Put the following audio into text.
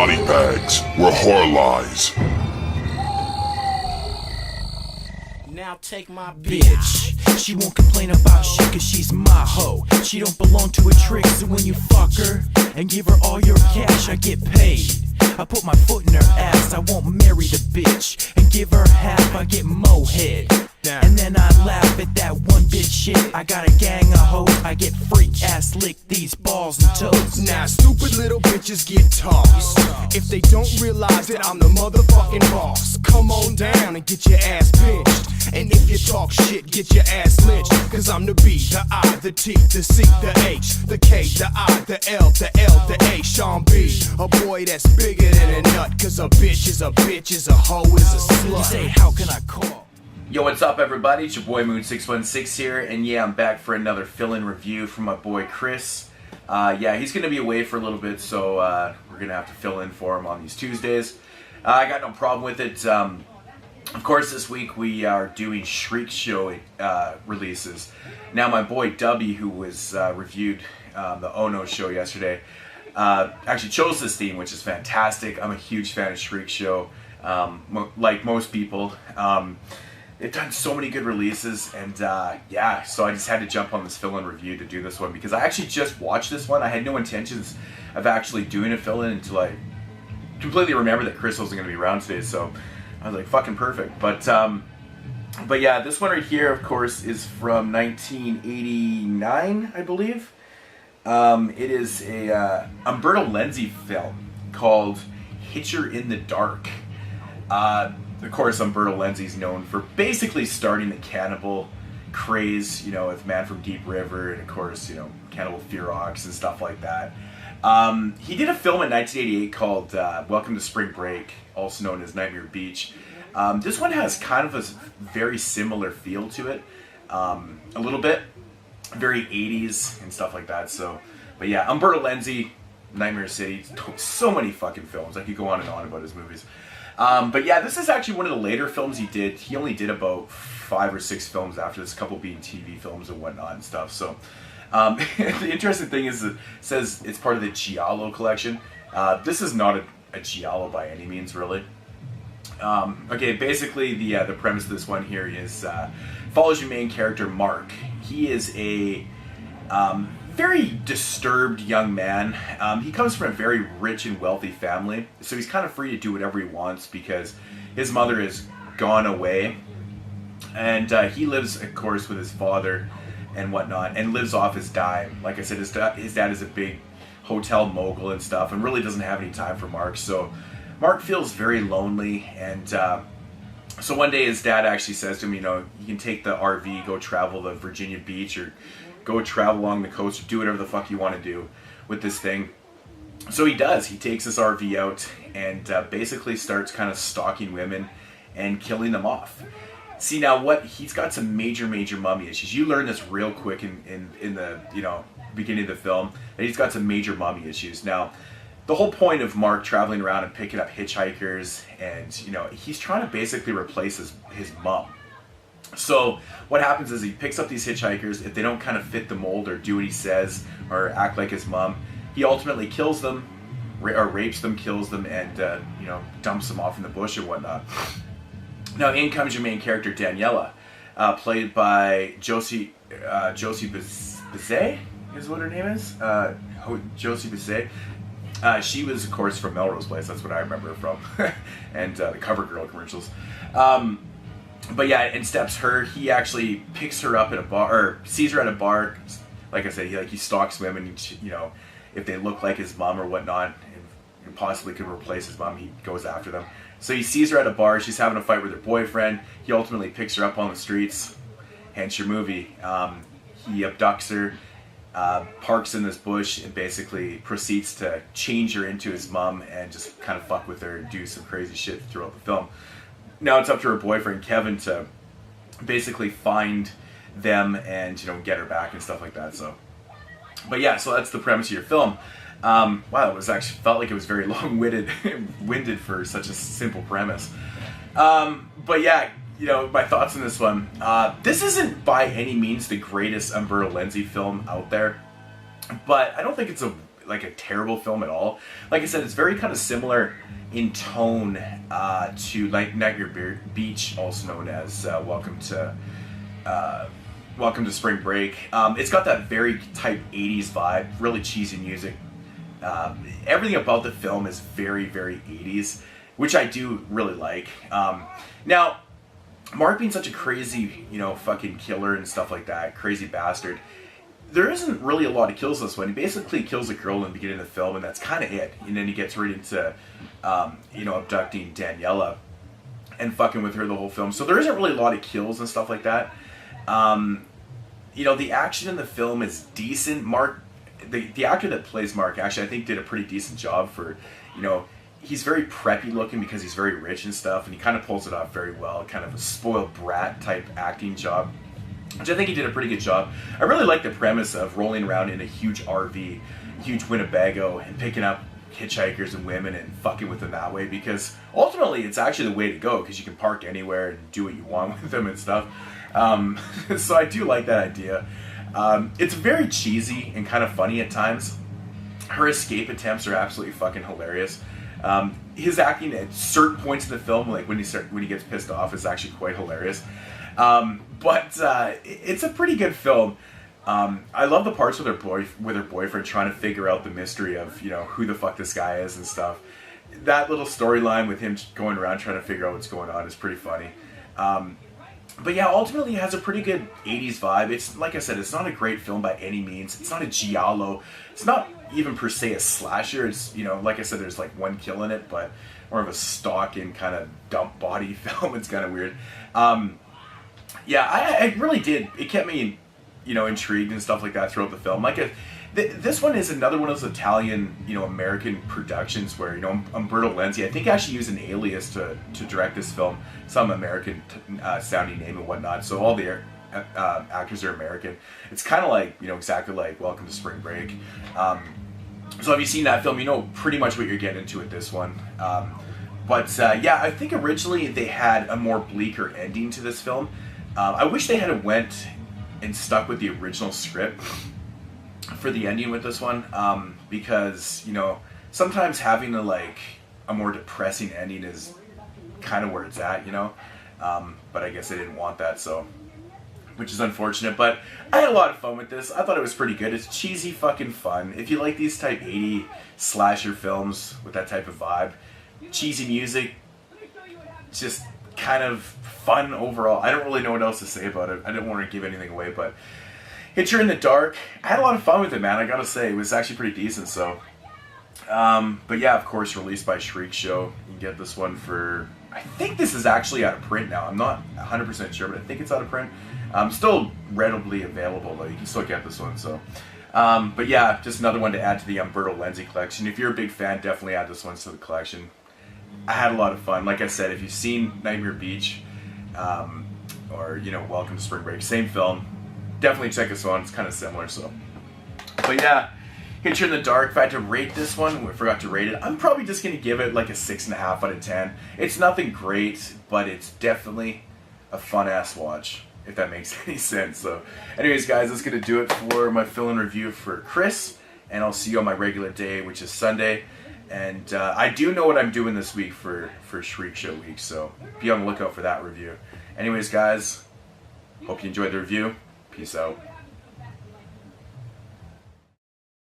body bags where horror lies. Now take my bitch. She won't complain about shit cause she's my hoe. She don't belong to a trick, so when you fuck her and give her all your cash, I get paid. I put my foot in her ass, I won't marry the bitch and give her half, I get mo-head. And then I laugh at that one bitch shit. I got a gang of hoes, I get freak ass lick these balls and toes. Now stupid little bitches get tossed if they don't realize that I'm the motherfucking boss. Come on down and get your ass pinched, and if you talk shit, get your ass lynched. Cause I'm the B, the I, the T, the C, the H, the K, the I, the L, the L, the A, Sean B. A boy that's bigger than a nut. Cause a bitch is a bitch, is a hoe, is a slut. You say, how can I call? Yo, what's up everybody? It's your boy Moodz616 here, and yeah, I'm back for another fill-in review from my boy Chris. Yeah, he's going to be away for a little bit, so we're going to have to fill in for him on these Tuesdays. I got no problem with it. Of course, this week we are doing Shriek show releases. Now, my boy W, who was reviewed the Ono show yesterday, actually chose this theme, which is fantastic. I'm a huge fan of Shriek show, like most people. They've done so many good releases, and yeah, so I just had to jump on this fill-in review to do this one, because I actually just watched this one. I had no intentions of actually doing a fill-in until I completely remembered that Chris wasn't going to be around today, so I was like, fucking perfect. But yeah, this one right here, of course, is from 1989, I believe. It is a Umberto Lenzi film called Hitcher in the Dark. Of course, Umberto Lenzi's known for basically starting the cannibal craze, you know, with Man from Deep River, and of course, you know, Cannibal Ferox and stuff like that. He did a film in 1988 called Welcome to Spring Break, also known as Nightmare Beach. This one has kind of a very similar feel to it, a little bit, very 80s and stuff like that. So, but yeah, Umberto Lenzi, Nightmare City, so many fucking films. I could go on and on about his movies. But yeah, this is actually one of the later films he did. He only did about 5 or 6 films after this, a couple being TV films and whatnot and stuff. So, the interesting thing is it says it's part of the Giallo collection. This is not a Giallo by any means, really. Okay, basically the premise of this one here is follows your main character, Mark. He is a very disturbed young man. He comes from a very rich and wealthy family, so he's kind of free to do whatever he wants because his mother has gone away, and he lives, of course, with his father and whatnot, and lives off his dime. Like I said, his dad is a big hotel mogul and stuff, and really doesn't have any time for Mark, so Mark feels very lonely, and so one day his dad actually says to him, you know, you can take the RV, go travel to Virginia Beach, or go travel along the coast, or do whatever the fuck you want to do with this thing. So he does. He takes this RV out and basically starts kind of stalking women and killing them off. See, now he's got some major mummy issues. You learn this real quick in the, you know, beginning of the film, that he's got some major mummy issues. Now, the whole point of Mark traveling around and picking up hitchhikers, and, you know, he's trying to basically replace his mom. So what happens is he picks up these hitchhikers. If they don't kind of fit the mold or do what he says or act like his mom, he ultimately kills them, or rapes them, kills them, and you know, dumps them off in the bush or whatnot. Now in comes your main character, Daniela, played by Josie Bizet, is what her name is. Josie Bizet. She was, of course, from Melrose Place. That's what I remember her from, and the CoverGirl commercials. But yeah, in steps her. He actually picks her up at a bar, or sees her at a bar. Like I said, he stalks women. You know, if they look like his mom or whatnot, and possibly could replace his mom, he goes after them. So he sees her at a bar. She's having a fight with her boyfriend. He ultimately picks her up on the streets. Hence your movie. He abducts her, parks in this bush, and basically proceeds to change her into his mom and just kind of fuck with her and do some crazy shit throughout the film. Now it's up to her boyfriend, Kevin, to basically find them and, you know, get her back and stuff like that. So, but yeah, so that's the premise of your film. Wow, it was actually felt like it was very winded for such a simple premise. But yeah, you know, my thoughts on this one. This isn't by any means the greatest Umberto Lenzi film out there, but I don't think it's like a terrible film at all. Like I said, it's very kind of similar in tone to like Nightmare Beach, also known as Welcome to Spring Break. It's got that very type 80s vibe, really cheesy music. Everything about the film is very, very 80s, which I do really like. Now, Mark being such a crazy, fucking killer and stuff like that, crazy bastard, there isn't really a lot of kills in this one. He basically kills a girl in the beginning of the film, and that's kind of it. And then he gets right into, abducting Daniela and fucking with her the whole film. So there isn't really a lot of kills and stuff like that. The action in the film is decent. Mark, the actor that plays Mark, actually, I think did a pretty decent job for, he's very preppy looking because he's very rich and stuff, and he kind of pulls it off very well. Kind of a spoiled brat type acting job, which I think he did a pretty good job. I really like the premise of rolling around in a huge RV, huge Winnebago, and picking up hitchhikers and women and fucking with them that way, because ultimately it's actually the way to go, because you can park anywhere and do what you want with them and stuff. So I do like that idea. It's very cheesy and kind of funny at times. Her escape attempts are absolutely fucking hilarious. His acting at certain points in the film, like when he gets pissed off, is actually quite hilarious. But it's a pretty good film. I love the parts with her boyfriend trying to figure out the mystery of who the fuck this guy is and stuff. That little storyline with him going around trying to figure out what's going on is pretty funny. But yeah, ultimately it has a pretty good 80s vibe. It's, like I said, it's not a great film by any means. It's not a giallo. It's not even per se a slasher. It's, like I said, there's like one kill in it, but more of a stalking kind of dump body film. It's kind of weird. Yeah, I really did. It kept me, intrigued and stuff like that throughout the film. This one is another one of those Italian, American productions where, Umberto Lenzi, I think, actually used an alias to direct this film, some American sounding name and whatnot. So all the actors are American. It's kind of like, exactly like Welcome to Spring Break. So if you've seen that film, you know pretty much what you're getting into with this one. But yeah, I think originally they had a more bleaker ending to this film. I wish they had went and stuck with the original script for the ending with this one, because sometimes having a more depressing ending is kind of where it's at, but I guess they didn't want that, so, which is unfortunate. But I had a lot of fun with this. I thought it was pretty good. It's cheesy fucking fun. If you like these type 80 slasher films with that type of vibe, cheesy music, just kind of fun overall. I don't really know what else to say about it. I didn't want to give anything away, but Hitcher in the Dark, I had a lot of fun with it, man. I gotta say, it was actually pretty decent. So, but yeah, of course, released by Shriek Show. You can get this one for, I think this is actually out of print now. I'm not 100% sure, but I think it's out of print. Still readily available though. You can still get this one. So, but yeah, just another one to add to the Umberto Lenzi collection. If you're a big fan, definitely add this one to the collection. I had a lot of fun. Like I said, if you've seen Nightmare Beach, or Welcome to Spring Break, same film, definitely check this one. It's kind of similar. So, but yeah, Hitcher in the Dark. If I had to rate this one, I forgot to rate it, I'm probably just gonna give it like a 6.5 out of 10. It's nothing great, but it's definitely a fun ass watch, if that makes any sense. So, anyways, guys, that's gonna do it for my fill-in review for Chris, and I'll see you on my regular day, which is Sunday. And I do know what I'm doing this week for Shriek Show week, so be on the lookout for that review. Anyways, guys, hope you enjoyed the review. Peace out.